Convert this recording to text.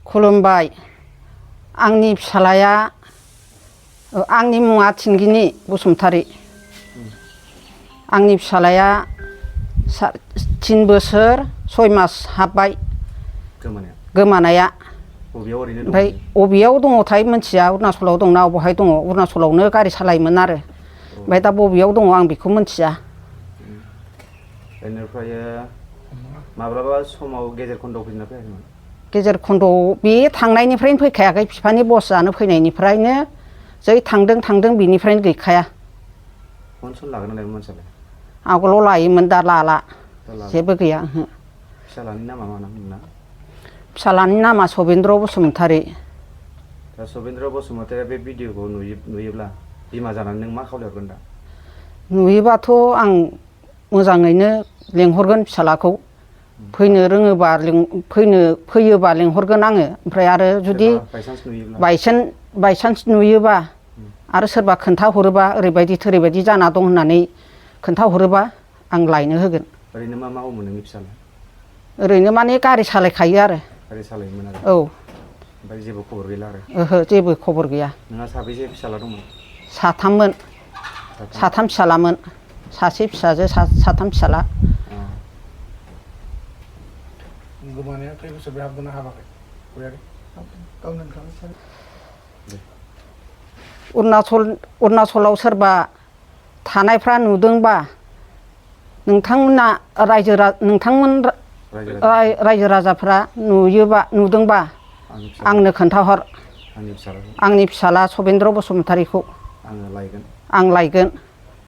खुलुमबाय आंनि फिसालाया आंनि मुङा थिंगिनि बसुमतारी आंनि फिसालाया 3 बोसोर 6 मास हाबबाय गोमानाया ओमफ्राय बबेयाव दङथाय मिथिया अरुणाचलाव दंना बबेहाय दङ अरुणाचलावनो गारि सालायोमोन आरो ओमफ्राय दा बबेयाव दङ आं बेखौ मिथिया बेनिफ्राय माब्लाबा समाव गेजेर खन्द'आव फैदोंना फैयाखैमोन गेजेर खन्द'आव बे थांनायनिफ्रायनो फैखायाखै बिफानि बस जानो फैनायनिफ्रायनो जै थांदों बिनिफ्रायनो गैखाया फन सन लागोन ना लायामोन मानसियालाय आगोलाव लायोमोन दा लाला जेबो गैया फिसालानि नामा मा नाम फिसालानि नामा सबिन्द्र बसुमतारी दा सबिन्द्र बसुमतारीया बे भिडिअखौ नुयोब्ला बिमा जानानै नों मा खावलायहरगोन दा नुयोबाथ' आं मोजाङैनो लेंहरगोन फिसालाखौ फैनो रोङोबा फैयोबा लेंहरगोन आङो ओमफ्राय आरो जुदि बायसान्स नुयोबा आरो सोरबा खोन्थाहरोबा ओरैबायदि थोरैबायदि जाना दं होननानै खोन्थाहरोबा आं लायनो होगोन ओरैनो मा मावोमोन नोंनि फिसाला ओरैनो माने गारि सालायखायो आरो गारि सालायोमोन आरो औ ओमफ्राय जेबो खबर गैला आरो ओहो जेबो खबर गैया नोंहा साबैसे फिसाला दंमोन साथाम फिसालामोन सासे फिसाजो 3 फिसाला गोमानाया खै बोसोर हाबदोंना हाबाखै अरुणाचलाव सोरबा थानायफ्रा नुदोंबा नोंथांमोन रायजो राजाफ्रा नुदोंबा आंनो खोन्थाहर आंनि फिसाला सबिन्द्र बसुमतारीखौ आं लायगोन